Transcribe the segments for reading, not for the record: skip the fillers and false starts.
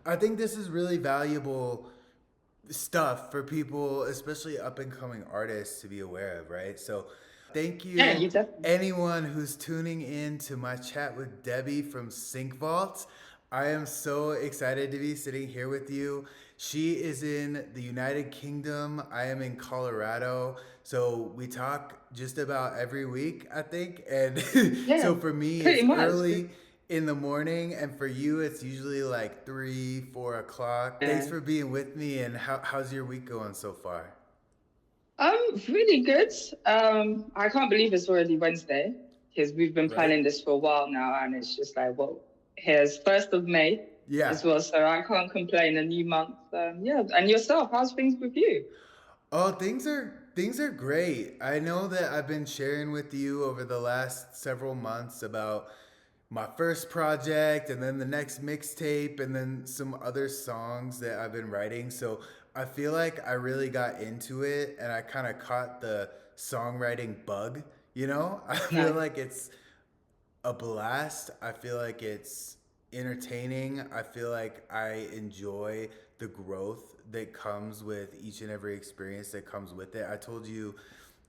I think this is really valuable stuff for people, especially up and coming artists, to be aware of, right? So, thank Yeah, you, you definitely. anyone who's tuning in to my chat with Debbie from SyncVault. I am so excited to be sitting here with you. She is in the United Kingdom. I am in Colorado. So we talk just about every week, I think. And Yeah, so for me, pretty it's much. early in the morning, and for you, it's usually like 3, 4 o'clock. Thanks Yeah. for being with me. And how's your week going so far? Really good. I can't believe it's already Wednesday because we've been Right? planning this for a while now, and it's just like, well, here's 1st of May Yeah. as well, so I can't complain. A new month. Yeah, and yourself, how's things with you? Oh, things are great. I know that I've been sharing with you over the last several months about my first project and then the next mixtape and then some other songs that I've been writing. So I feel like I really got into it and I kind of caught the songwriting bug, you know? I feel Nice. like it's a blast. I feel like it's entertaining. I feel like I enjoy the growth that comes with each and every experience that comes with it. I told you,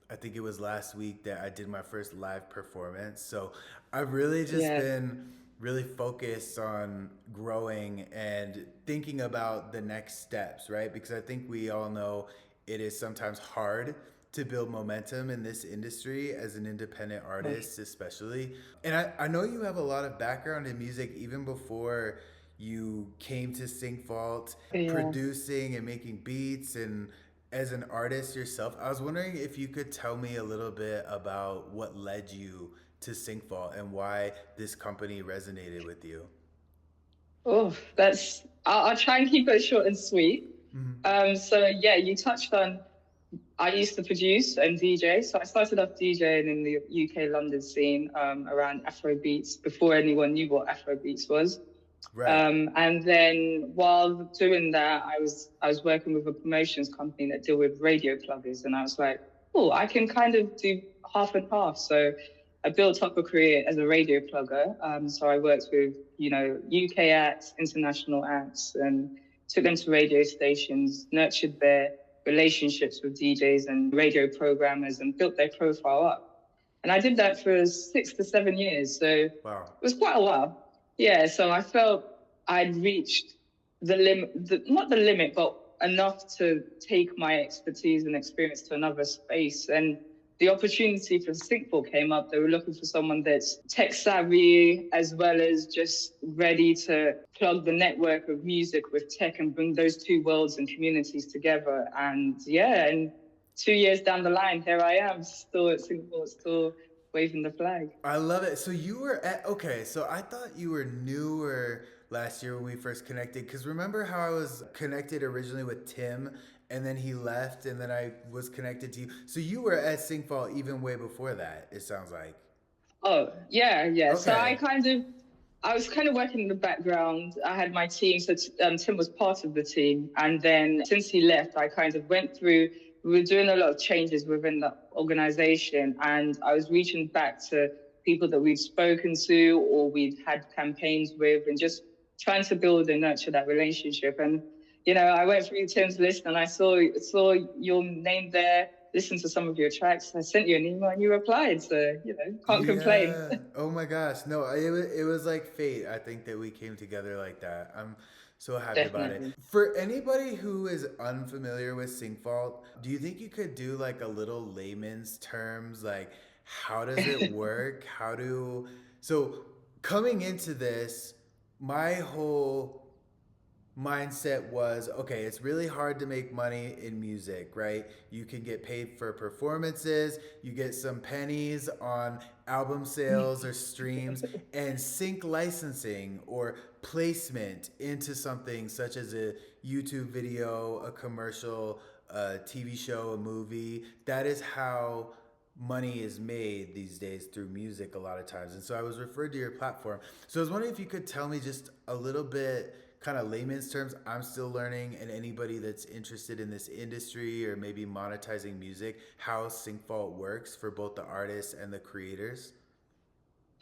I think it was last week that I did my first live performance. So I've really just Yeah. been really focused on growing and thinking about the next steps, right? Because I think we all know it is sometimes hard to build momentum in this industry as an independent artist, especially. And I know you have a lot of background in music even before you came to SyncVault, Yeah. producing and making beats and as an artist yourself. I was wondering if you could tell me a little bit about what led you to SyncVault and why this company resonated with you. Oh, I'll try and keep it short and sweet. So yeah, you touched on I used to produce and DJ. So I started off DJing in the UK London scene around Afro beats before anyone knew what Afro beats was. Right. And then while doing that, I was working with a promotions company that deal with radio pluggers, and I was like, oh, I can kind of do half and half. So I built up a career as a radio plugger. So I worked with UK acts, international acts, and took them to radio stations, nurtured their relationships with DJs and radio programmers, and built their profile up. And I did that for 6 to 7 years. So it Wow. was quite a while. Yeah, so I felt I'd reached the limit, not the limit, but enough to take my expertise and experience to another space. And the opportunity for SyncVault came up. They were looking for someone that's tech savvy as well as just ready to plug the network of music with tech and bring those two worlds and communities together. And yeah, and 2 years down the line, here I am, still at SyncVault, still waving the flag. I love it. So you were at okay. So I thought you were newer last year when we first connected. Because remember how I was connected originally with Tim, and then he left, and then I was connected to you. So you were at SyncFall even way before that. It sounds like. Oh, yeah, yeah. So Okay. I was kind of working in the background. I had my team, so Tim was part of the team. And then since he left, I kind of went through, we were doing a lot of changes within the organization. And I was reaching back to people that we'd spoken to or we'd had campaigns with and just trying to build and nurture that relationship. And, I went through Tim's list and I saw your name there, listened to some of your tracks. I sent you an email and you replied. So, can't complain. Yeah. Oh my gosh. No, it was like fate. I think that we came together like that. I'm so happy about it. Definitely. For anybody who is unfamiliar with SyncVault, do you think you could do like a little layman's terms, like how does it work? So coming into this, my whole mindset was okay, it's really hard to make money in music, right? You can get paid for performances, you get some pennies on album sales or streams, and sync licensing or placement into something such as a YouTube video, a commercial, a TV show, a movie. That is how money is made these days through music a lot of times. And so I was referred to your platform. So I was wondering if you could tell me just a little bit kind of layman's terms. I'm still learning, and anybody that's interested in this industry or maybe monetizing music, how SyncVault works for both the artists and the creators.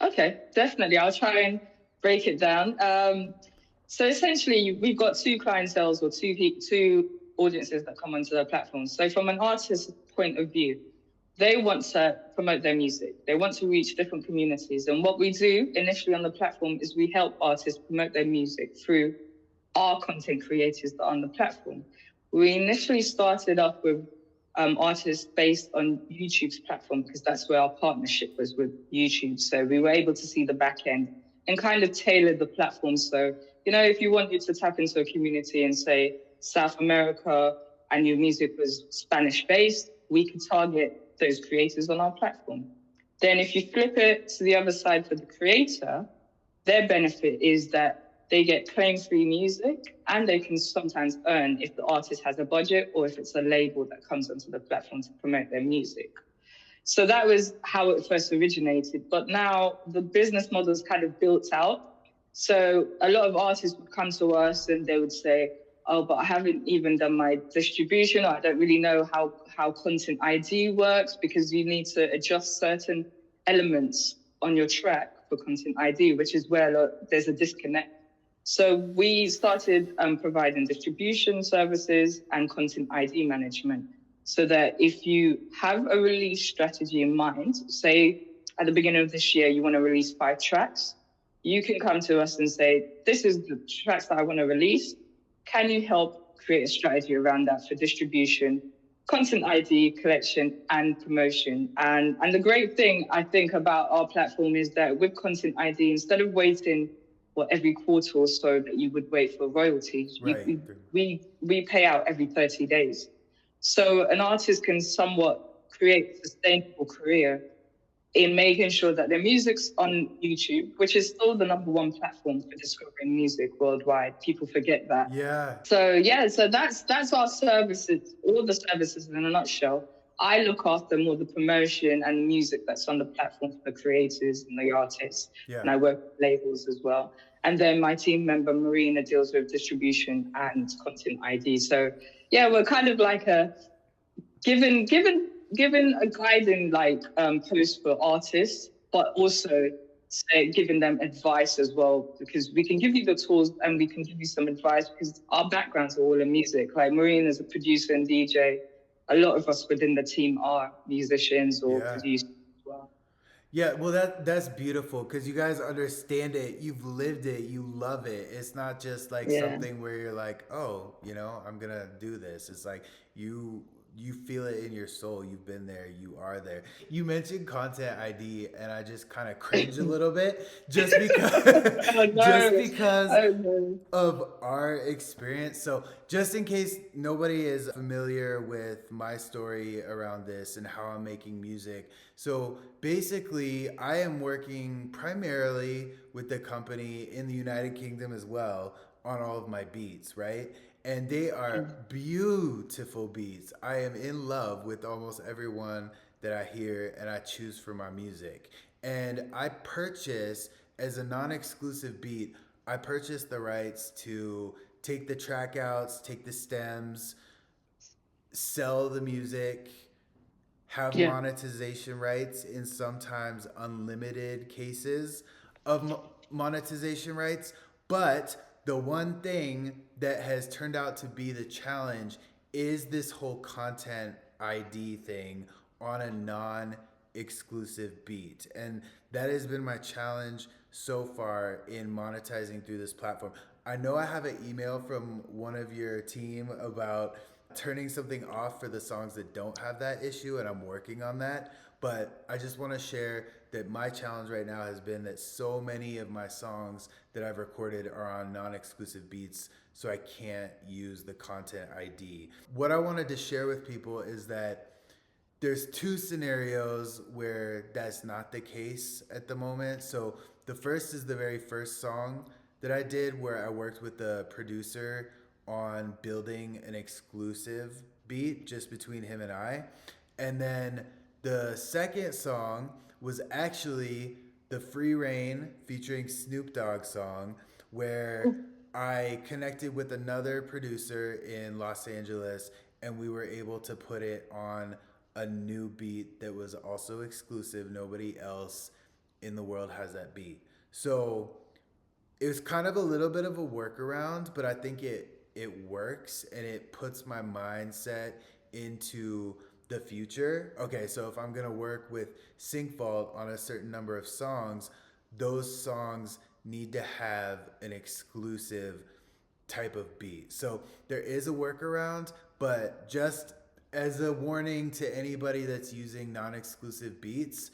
Okay, definitely. I'll try and break it down. So essentially, we've got two clienteles or two audiences that come onto the platform. So from an artist's point of view, they want to promote their music. They want to reach different communities. And what we do initially on the platform is we help artists promote their music through our content creators that are on the platform. We initially started off with artists based on YouTube's platform because that's where our partnership was with YouTube. So we were able to see the back end and kind of tailor the platform. So, you know, if you wanted to tap into a community and say South America and your music was Spanish based, we could target those creators on our platform. Then if you flip it to the other side for the creator, their benefit is that they get claim-free music and they can sometimes earn if the artist has a budget or if it's a label that comes onto the platform to promote their music. So that was how it first originated. But now the business model is kind of built out. So a lot of artists would come to us and they would say, oh, but I haven't even done my distribution, or I don't really know how content ID works because you need to adjust certain elements on your track for content ID, which is where there's a disconnect. So we started providing distribution services and content ID management so that if you have a release strategy in mind, say at the beginning of this year, you want to release 5 tracks, you can come to us and say, this is the tracks that I want to release. Can you help create a strategy around that for distribution, content ID collection, and promotion? And the great thing I think about our platform is that with content ID, instead of waiting every quarter or so that you would wait for royalties, Right. we pay out every 30 days. So an artist can somewhat create a sustainable career in making sure that their music's on YouTube, which is still the #1 platform for discovering music worldwide. People forget that. Yeah. So that's our services, all the services in a nutshell. I look after more the promotion and the music that's on the platform for the creators and the artists, Yeah. and I work with labels as well. And then my team member Marina deals with distribution and content ID. So yeah, we're kind of like a given a guiding post for artists, but also giving them advice as well, because we can give you the tools and we can give you some advice because our backgrounds are all in music. Like Marine is a producer and DJ. A lot of us within the team are musicians or producers as well. Yeah, well that's beautiful because you guys understand it, you've lived it, you love it. It's not just like Yeah. something where you're like, oh, I'm gonna do this. It's like you feel it in your soul. You've been there, you are there. You mentioned content ID, and I just kind of cringe a little bit, just because, Oh just no. because Oh no. of our experience. So, just in case nobody is familiar with my story around this and how I'm making music. So, basically, I am working primarily with the company in the United Kingdom as well on all of my beats, right? And they are beautiful beats. I am in love with almost everyone that I hear and I choose for my music. And I purchase, as a non exclusive beat, I purchased the rights to take the track outs, take the stems, sell the music, have Yeah. monetization rights in sometimes unlimited cases of monetization rights. But the one thing that has turned out to be the challenge is this whole content ID thing on a non exclusive beat. And that has been my challenge so far in monetizing through this platform. I know I have an email from one of your team about turning something off for the songs that don't have that issue, and I'm working on that. But I just want to share that my challenge right now has been that so many of my songs that I've recorded are on non exclusive beats, so I can't use the content ID. What I wanted to share with people is that there's 2 scenarios where that's not the case at the moment. So the first is the very first song that I did where I worked with the producer on building an exclusive beat just between him and I. And then the second song was actually the Free Reign featuring Snoop Dogg song where I connected with another producer in Los Angeles and we were able to put it on a new beat that was also exclusive. Nobody else in the world has that beat. So it was kind of a little bit of a workaround, but I think it works and it puts my mindset into the future. Okay, so if I'm gonna work with SyncVault on a certain number of songs, those songs need to have an exclusive type of beat. So there is a workaround, but just as a warning to anybody that's using non-exclusive beats,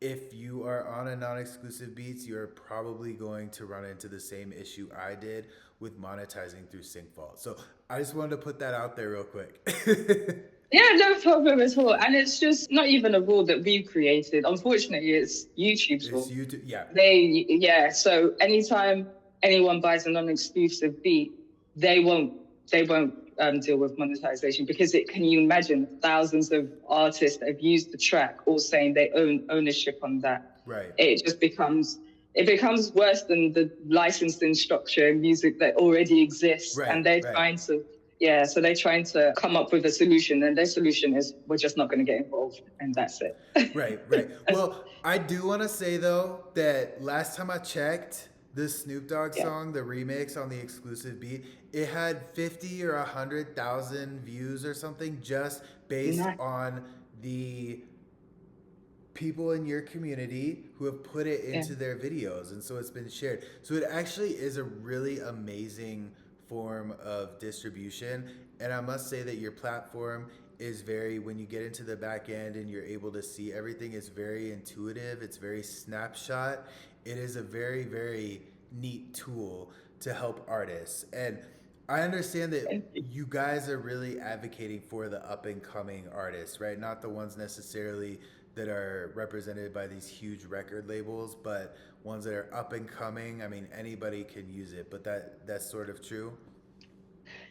if you are on a non-exclusive beats, you're probably going to run into the same issue I did with monetizing through SyncVault. So I just wanted to put that out there real quick. Yeah, no problem at all. And it's just not even a rule that we've created. Unfortunately, it's YouTube's It's rule. YouTube, yeah. Yeah. So anytime anyone buys a non-exclusive beat, they won't deal with monetization because can you imagine thousands of artists that have used the track all saying they own ownership on that. Right. It becomes worse than the licensing structure in music that already exists. Right. And they're trying to come up with a solution, and their solution is we're just not going to get involved, and that's it. Right. Well, I do want to say though that last time I checked, this Snoop Dogg song, the remix on the exclusive beat, it had 50 or 100,000 views or something just based on the people in your community who have put it into their videos, and so it's been shared. So it actually is a really amazing form of distribution, and I must say that your platform is very, when you get into the back end and you're able to see everything, it's very intuitive, it's very snapshot. It is a very, very neat tool to help artists. And I understand that you guys are really advocating for the up and coming artists, right? Not the ones necessarily that are represented by these huge record labels, but ones that are up and coming. I mean, anybody can use it, but that's sort of true.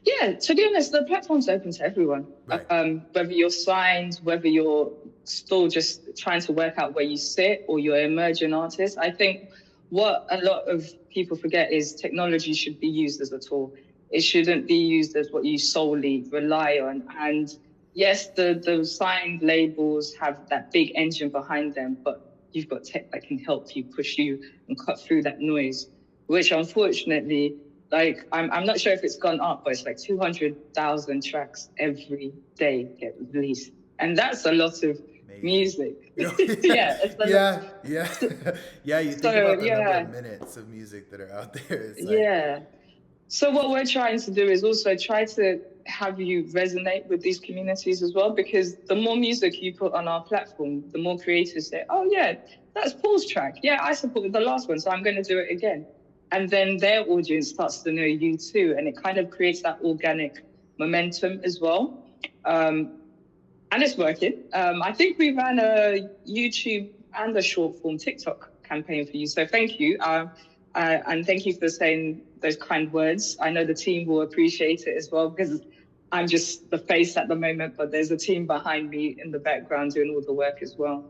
Yeah, to be honest, the platform's open to everyone. Right. Whether you're signed, whether you're still just trying to work out where you sit, or you're an emerging artist. I think what a lot of people forget is technology should be used as a tool. It shouldn't be used as what you solely rely on. And yes, the signed labels have that big engine behind them, but you've got tech that can help you, push you, and cut through that noise, which unfortunately, like, I'm not sure if it's gone up, but it's like 200,000 tracks every day get released. And that's a lot of music. Yeah. Yeah. Yeah, you think about the number of minutes of music that are out there. It's like, So what we're trying to do is also try to have you resonate with these communities as well, because the more music you put on our platform, the more creators say, oh yeah, that's Paul's track. Yeah, I supported the last one, so I'm going to do it again. And then their audience starts to know you too. And it kind of creates that organic momentum as well. And it's working. I think we ran a YouTube and a short form TikTok campaign for you. So thank you. And thank you for saying those kind words. I know the team will appreciate it as well, because I'm just the face at the moment, but there's a team behind me in the background doing all the work as well.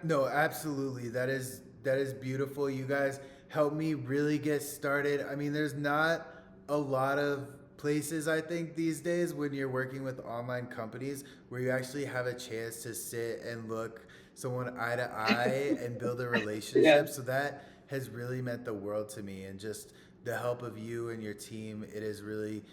No, absolutely. That is beautiful. You guys help me really get started. I mean, there's not a lot of places, I think, these days when you're working with online companies where you actually have a chance to sit and look someone eye to eye and build a relationship. So that has really meant the world to me, and just the help of you and your team, it has really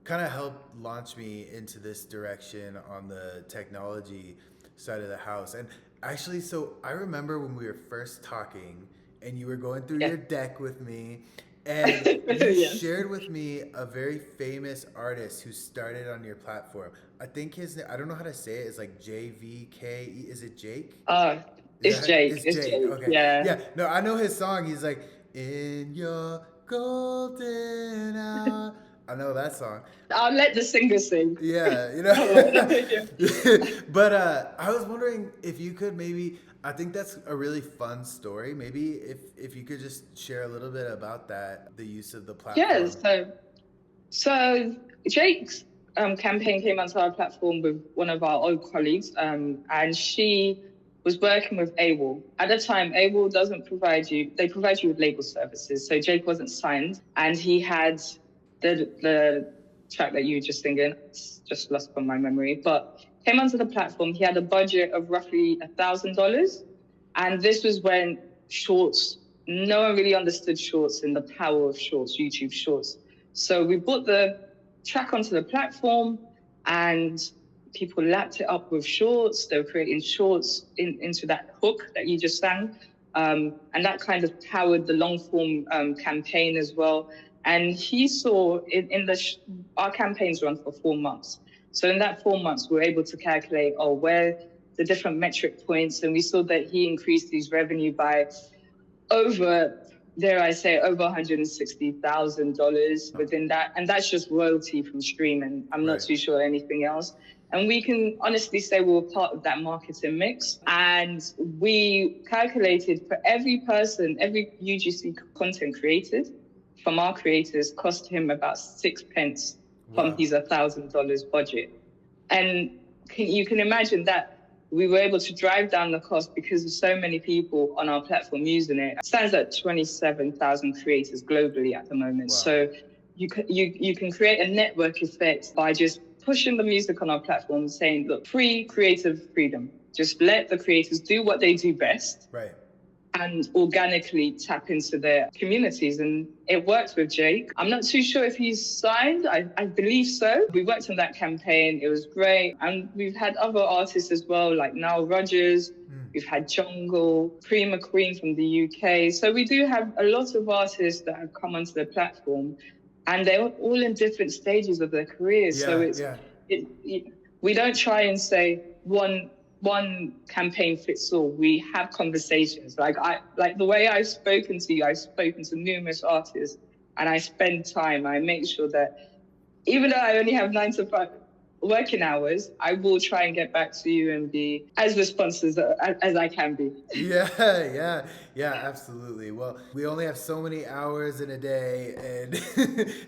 kind of helped launch me into this direction on the technology side of the house. And actually, so I remember when we were first talking and you were going through your deck with me, and you shared with me a very famous artist who started on your platform. I think I don't know how to say it. It's like JVK. Is it Jake? It's Jake. It's Jake. Okay. Yeah. No, I know his song. He's like, in your golden hour. I know that song. I'll let the singer sing. Yeah, you know. But I was wondering if you could maybe, I think that's a really fun story. Maybe if you could just share a little bit about that, the use of the platform. Yeah, so Jake's campaign came onto our platform with one of our old colleagues, and she was working with Adebowale. At the time, Adebowale doesn't provide you, they provide you with label services. So Jake wasn't signed, and he had the track that you were just singing, it's just lost from my memory, but came onto the platform. He had a budget of roughly $1,000. And this was when shorts no one really understood shorts and the power of shorts, YouTube shorts. So we brought the track onto the platform, and people lapped it up with shorts. They were creating shorts into that hook that you just sang. And that kind of powered the long form campaign as well. And he saw our campaigns run for 4 months. So in that 4 months, we were able to calculate, where the different metric points. And we saw that he increased his revenue by over, dare I say, over $160,000 within that. And that's just royalty from streaming. I'm not too sure anything else. And we can honestly say we were part of that marketing mix. And we calculated for every person, every UGC content created from our creators cost him about 6 pence from his $1,000 budget. And you can imagine that we were able to drive down the cost because of so many people on our platform using it. It stands at 27,000 creators globally at the moment. Wow. So you can create a network effect by just pushing the music on our platform, saying, look, free creative freedom. Just let the creators do what they do best. Right. And organically tap into their communities. And it worked with Jake. I'm not too sure if he's signed. I believe so. We worked on that campaign. It was great. And we've had other artists as well, like Nile Rodgers. We've had Jungle, Prima Queen from the UK. So we do have a lot of artists that have come onto the platform, and they're all in different stages of their careers. We don't try and say one campaign fits all. We have conversations. Like the way I've spoken to you, I've spoken to numerous artists, and I spend time. I make sure that even though I only have 9 to 5 working hours, I will try and get back to you and be as responsive as I can be. Yeah, absolutely. Well, we only have so many hours in a day, and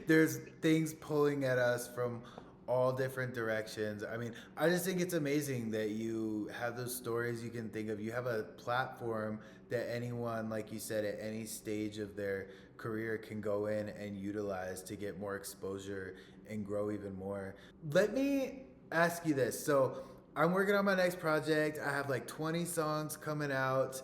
there's things pulling at us from all different directions. I mean, I just think it's amazing that you have those stories you can think of. You have a platform that anyone, like you said, at any stage of their career can go in and utilize to get more exposure and grow even more. Let me ask you this. So I'm working on my next project. I have like 20 songs coming out.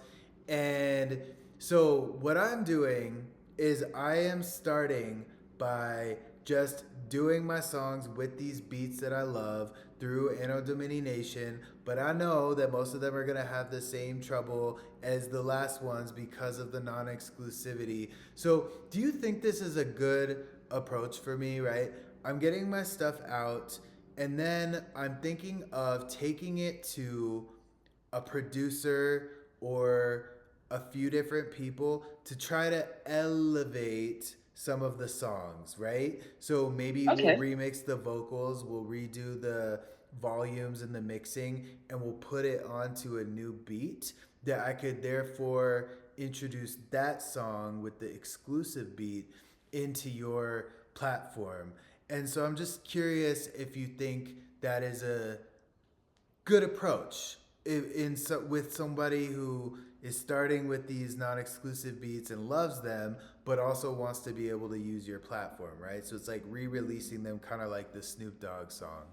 And so what I'm doing is I am starting by just doing my songs with these beats that I love through Anno Domini Nation, but I know that most of them are gonna have the same trouble as the last ones because of the non-exclusivity. So do you think this is a good approach for me, right? I'm getting my stuff out, and then I'm thinking of taking it to a producer or a few different people to try to elevate some of the songs, right? So maybe we'll remix the vocals, we'll redo the volumes and the mixing, and we'll put it onto a new beat that I could therefore introduce that song with the exclusive beat into your platform. And so I'm just curious if you think that is a good approach with somebody who is starting with these non-exclusive beats and loves them, but also wants to be able to use your platform, right? So it's like re-releasing them, kind of like the Snoop Dogg song.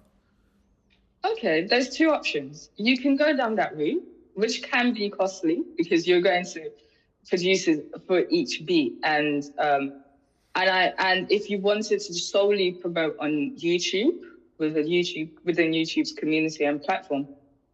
Okay, there's 2 options. You can go down that route, which can be costly because you're going to produce it for each beat. And if you wanted to solely promote on YouTube, within YouTube's community and platform,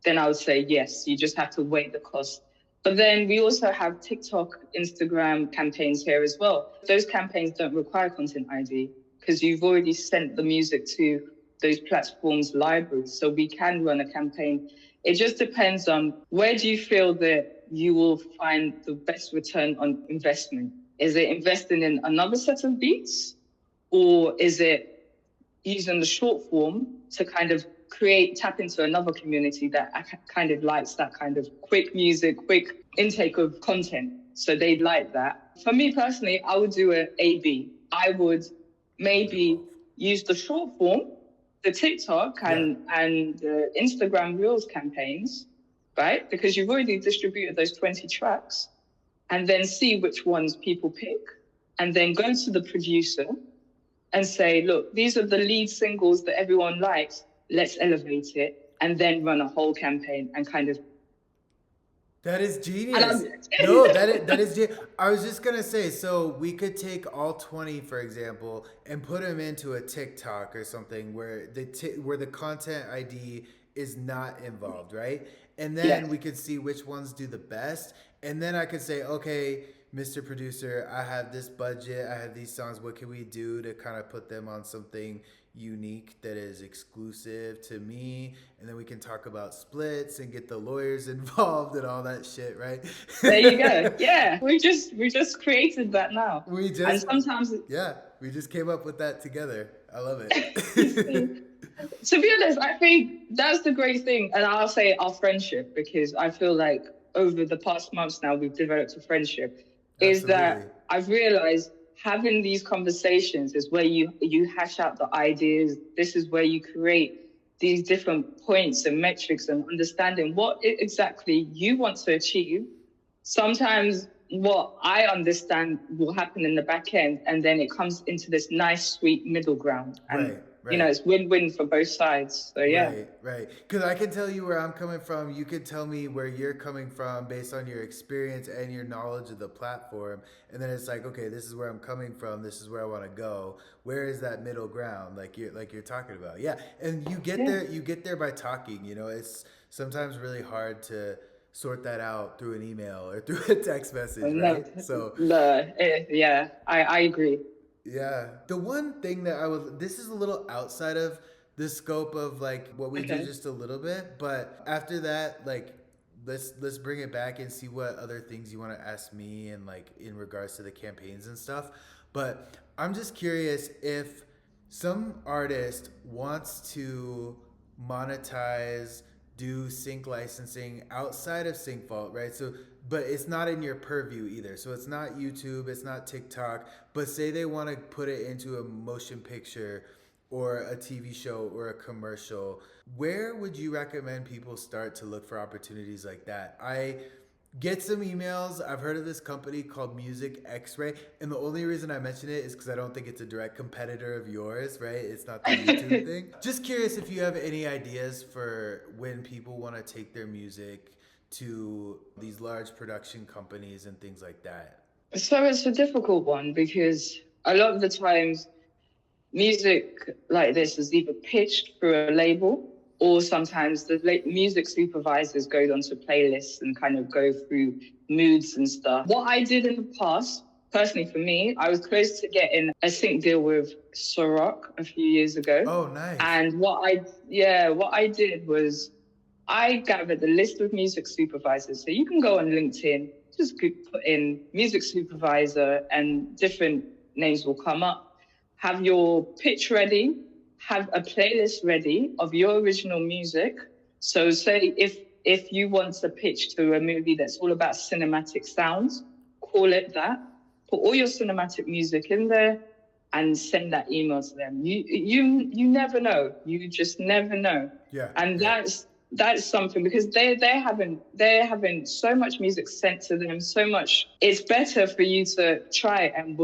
then I would say yes, you just have to weigh the cost. But then we also have TikTok, Instagram campaigns here as well. Those campaigns don't require content ID because you've already sent the music to those platforms' libraries. So we can run a campaign. It just depends on where do you feel that you will find the best return on investment. Is it investing in another set of beats, or is it using the short form to kind of tap into another community that kind of likes that kind of quick music, quick intake of content? So they'd like that. For me personally, I would do an A/B. I would maybe use the short form, the TikTok and the Instagram Reels campaigns, right? Because you've already distributed those 20 tracks, and then see which ones people pick, and then go to the producer and say, look, these are the lead singles that everyone likes. Let's elevate it, and then run a whole campaign and kind of That is And genius. I'm, No, I was just gonna say, so we could take all 20, for example, and put them into a TikTok or something where where the content ID is not involved, right? And then yes. we could see which ones do the best. And then I could say, okay, Mr. Producer, I have this budget, I have these songs. What can we do to kind of put them on something unique that is exclusive to me? And then we can talk about splits and get the lawyers involved and all that shit, right? There you go. Yeah, we just created that now, we and just sometimes yeah, we just came up with that together. I love you see, it. to be honest, I think that's the great thing, and I'll say our friendship because I feel like over the past months now we've developed a friendship. Is Absolutely. that I've realized having these conversations is where you hash out the ideas. This is where you create these different points and metrics and understanding what exactly you want to achieve. Sometimes what I understand will happen in the back end, and then it comes into this nice, sweet middle ground, and Right, right. it's win-win for both sides. So yeah, Right, right. Because I can tell you where I'm coming from. You can tell me where you're coming from based on your experience and your knowledge of the platform. And then it's like, okay, this is where I'm coming from. This is where I want to go. Where is that middle ground? Like you're talking about. Yeah. And you get yeah. there. You get there by talking. You know, it's sometimes really hard to sort that out through an email or through a text message, No, right? So yeah, I agree. yeah. The one thing that this is a little outside of the scope of like what we do Okay. just a little bit, but after that, like let's bring it back and see what other things you want to ask me and like in regards to the campaigns and stuff. But I'm just curious if some artist wants to monetize, do sync licensing outside of SyncVault, right? So, but it's not in your purview either. So it's not YouTube, it's not TikTok, but say they want to put it into a motion picture or a TV show or a commercial, where would you recommend people start to look for opportunities like that? I get some emails. I've heard of this company called Music X-Ray, and the only reason I mention it is because I don't think it's a direct competitor of yours, right? It's not the YouTube thing. Just curious if you have any ideas for when people want to take their music to these large production companies and things like that. So it's a difficult one because a lot of the times music like this is either pitched through a label or sometimes the music supervisors go onto playlists and kind of go through moods and stuff. What I did in the past, personally for me, I was close to getting a sync deal with Sorok a few years ago. Oh, nice. And what I did was I gathered a list of music supervisors. So you can go on LinkedIn, just put in music supervisor and different names will come up. Have your pitch ready, have a playlist ready of your original music. So say if you want to pitch to a movie that's all about cinematic sounds, call it that. Put all your cinematic music in there and send that email to them. You never know. You just never know. Yeah, And yeah. that's something because they're having so much music sent to them, so much. It's better for you to try and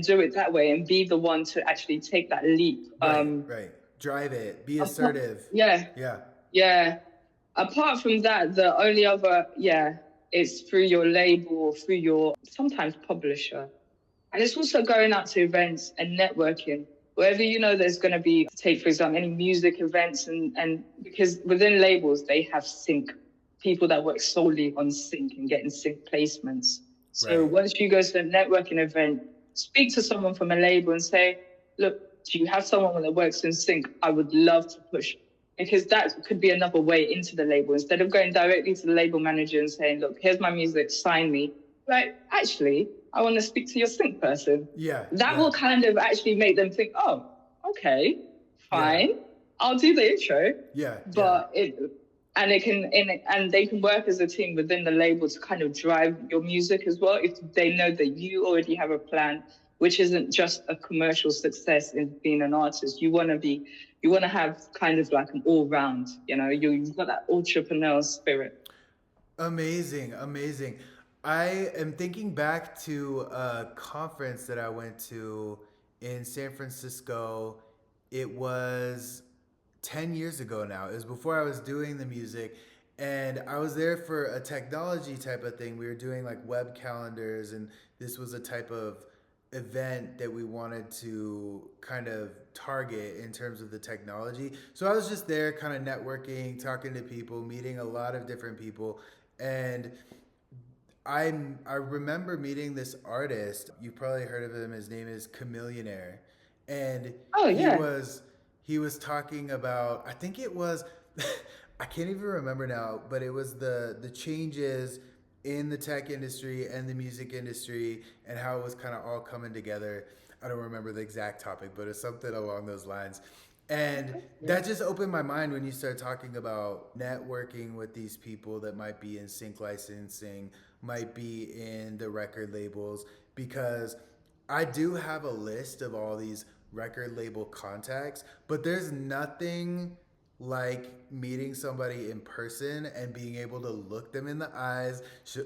do it that way and be the one to actually take that leap. Right, right. Drive it. Be assertive. Yeah, Yeah. yeah. Apart from that, the only other, it's through your label or through your sometimes publisher. And it's also going out to events and networking. Wherever there's going to be, take for example, any music events, and because within labels, they have sync, people that work solely on sync and getting sync placements. So Right. once you go to a networking event, speak to someone from a label and say, look, do you have someone that works in sync? I would love to push, because that could be another way into the label. Instead of going directly to the label manager and saying, look, here's my music, sign me. Right, actually, I want to speak to your sync person. Yeah, That yeah, will kind of actually make them think, oh, okay, yeah, fine, I'll do the intro. yeah, yeah. But and they can work as a team within the label to kind of drive your music as well if they know that you already have a plan, which isn't just a commercial success in being an artist. You want to have kind of like an all round. You've got that entrepreneurial spirit. Amazing, amazing. I am thinking back to a conference that I went to in San Francisco. It was 10 years ago now. It was before I was doing the music. And I was there for a technology type of thing. We were doing like web calendars, and this was a type of event that we wanted to kind of target in terms of the technology. So I was just there kind of networking, talking to people, meeting a lot of different people. And I remember meeting this artist. You've probably heard of him. His name is Chameleonaire, and Oh he yeah, was he was talking about. I think it was. I can't even remember now, but it was the changes in the tech industry and the music industry and how it was kind of all coming together. I don't remember the exact topic, but it's something along those lines. And yeah, that just opened my mind when you start talking about networking with these people that might be in sync licensing, might be in the record labels, because I do have a list of all these record label contacts, but there's nothing like meeting somebody in person and being able to look them in the eyes,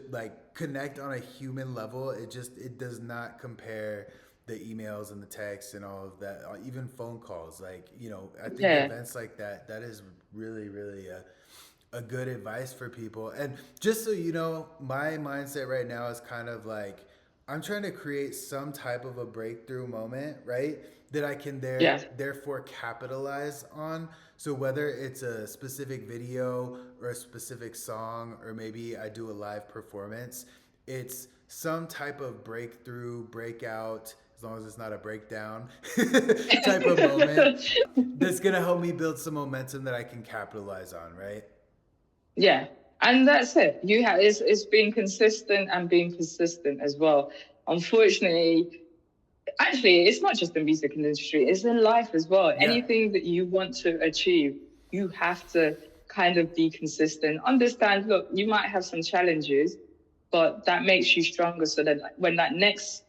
like connect on a human level. It does not compare the emails and the texts and all of that, even phone calls. Like, I think yeah, events like that is really, really a good advice for people. And just so you know, my mindset right now is kind of like I'm trying to create some type of a breakthrough moment, right? That I can yeah. therefore capitalize on. So whether it's a specific video or a specific song, or maybe I do a live performance, it's some type of breakthrough, breakout, as long as it's not a breakdown type of moment that's gonna help me build some momentum that I can capitalize on, right? Yeah, and that's it. You have it's being consistent and being persistent as well. Unfortunately, actually, it's not just the music industry; it's in life as well. Yeah. Anything that you want to achieve, you have to kind of be consistent. Understand, look, you might have some challenges, but that makes you stronger. So that when that next,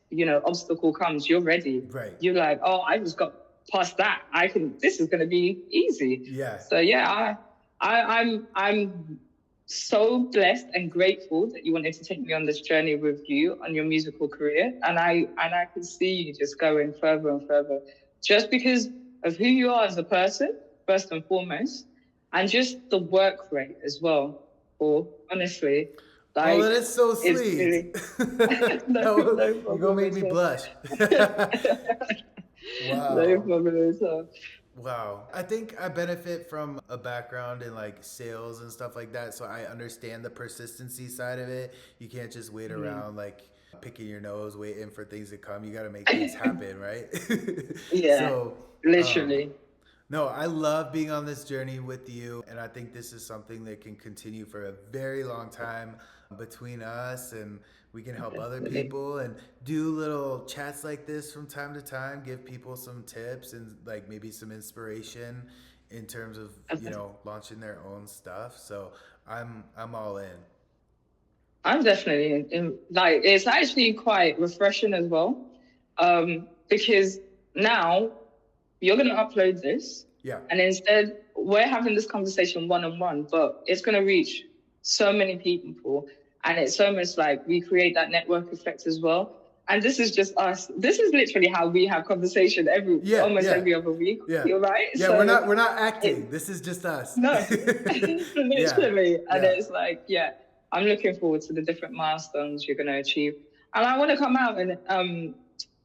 obstacle comes, you're ready. Right. You're like, oh, I just got past that. I can. This is going to be easy. Yeah. So yeah, I'm so blessed and grateful that you wanted to take me on this journey with you on your musical career, and I can see you just going further and further, just because of who you are as a person, first and foremost, and just the work rate as well. Or honestly, Oh, that like is so it's sweet. really no You're gonna problem make me at all. blush. No Wow. problem at all. Wow. I think I benefit from a background in like sales and stuff like that. So I understand the persistency side of it. You can't just wait Mm. around like picking your nose, waiting for things to come. You got to make things happen, right? Yeah, so, um, literally. no, I love being on this journey with you, and I think this is something that can continue for a very long time between us, and we can help other Definitely. people and do little chats like this from time to time, give people some tips and like maybe some inspiration in terms of, launching their own stuff. So I'm all in. I'm definitely like it's actually quite refreshing as well, because now you're gonna upload this, Yeah. and instead we're having this conversation one on one, but it's gonna reach so many people, and it's almost like we create that network effect as well. And this is just us. This is literally how we have conversation Yeah, almost yeah. every other week. Yeah. You're right. Yeah, we're So not we're not it acting. This is just us. no, Yeah. literally. And Yeah. it's like, yeah, I'm looking forward to the different milestones you're going to achieve. And I want to come out and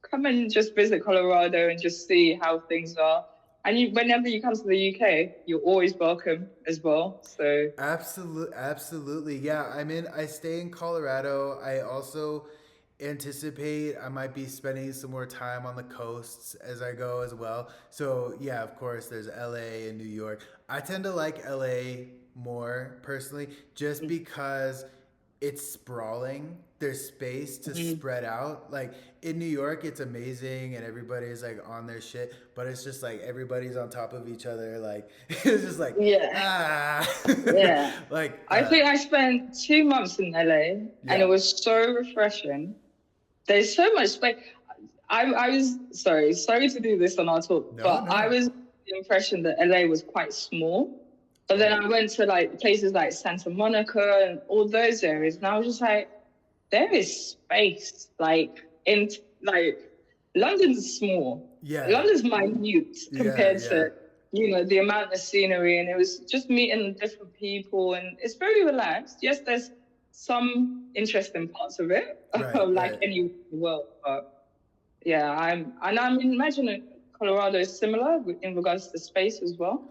come and just visit Colorado and just see how things are. And whenever you come to the UK, you're always welcome as well. So, Absolutely. Yeah, I stay in Colorado. I also anticipate I might be spending some more time on the coasts as I go as well. So, yeah, of course, there's LA and New York. I tend to like LA more personally just because it's sprawling. There's space to mm, spread out. Like in New York, it's amazing and everybody's like on their shit, but it's just like everybody's on top of each other. Like it's just like yeah, ah, yeah. like I think I spent 2 months in LA and yeah. it was so refreshing. There's so much space. I was sorry to do this on our talk, No, but I no. was under the impression that LA was quite small. But then Oh, I went to like places like Santa Monica and all those areas, and I was just like, there is space. Like London's small. yeah, London's minute yeah, compared yeah. to, the amount of scenery, and it was just meeting different people, and it's very relaxed. Yes, there's some interesting parts of it, Right, like right. any world, but yeah, I'm imagining Colorado is similar in regards to space as well.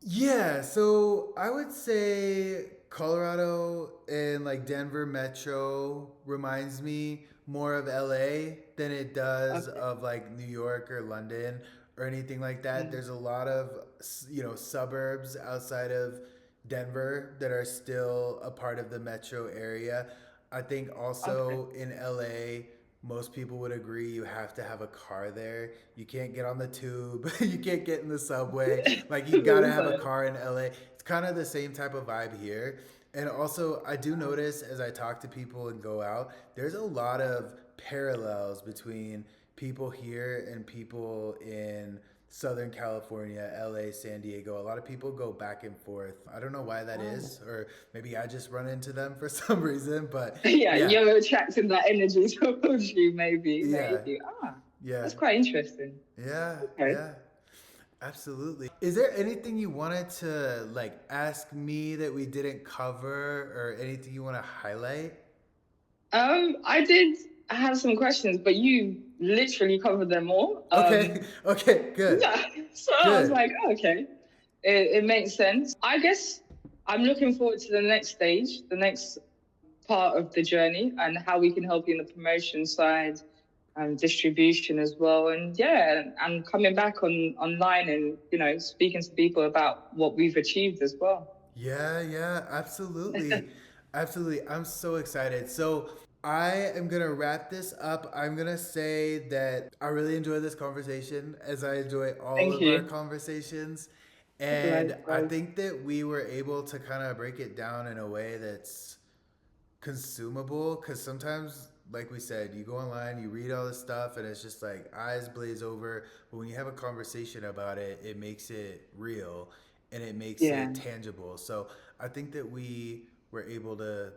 Yeah, so I would say Colorado and like Denver Metro reminds me more of LA than it does Okay. of like New York or London or anything like that. Mm. There's a lot of, suburbs outside of Denver that are still a part of the metro area. I think Okay. also in LA, most people would agree you have to have a car there. You can't get on the tube, you can't get in the subway. Like you gotta have a Right. car in LA. It's kind of the same type of vibe here. And also, I do notice as I talk to people and go out, there's a lot of parallels between people here and people in Southern California, LA, San Diego. A lot of people go back and forth. I don't know why that Oh. is, or maybe I just run into them for some reason, but Yeah, yeah, you're attracting that energy towards you, maybe, yeah, maybe. yeah, That's quite interesting. yeah, Okay. yeah. Absolutely. Is there anything you wanted to like ask me that we didn't cover or anything you want to highlight? I did have some questions, but you literally covered them all. Okay. Okay, good. Yeah. So I was Good. like, oh, okay, it makes sense. I guess I'm looking forward to the next stage, the next part of the journey, and how we can help you in the promotion side and distribution as well. And yeah, and coming back online and speaking to people about what we've achieved as well. Yeah, yeah, absolutely. Absolutely. I'm so excited. So, I am going to wrap this up. I'm going to say that I really enjoy this conversation as I enjoy all Thank of our you. conversations. And I Likewise. think that we were able to kind of break it down in a way that's consumable because sometimes like we said you go online you read all this stuff and it's just like eyes blaze over, but when you have a conversation about it it makes it real and it makes it Yeah, tangible. So I think that we were able to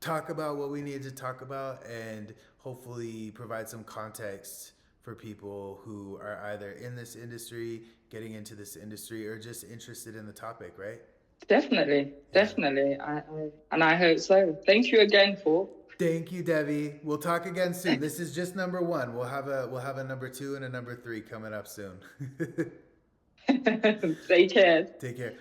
talk about what we needed to talk about and hopefully provide some context for people who are either in this industry, getting into this industry, or just interested in the topic, right? definitely, Yeah. definitely. And I hope so. Thank you again for. Thank you, Debbie. We'll talk again soon. This is just number one. We'll have a number two and a number three coming up soon. Take care. Take care.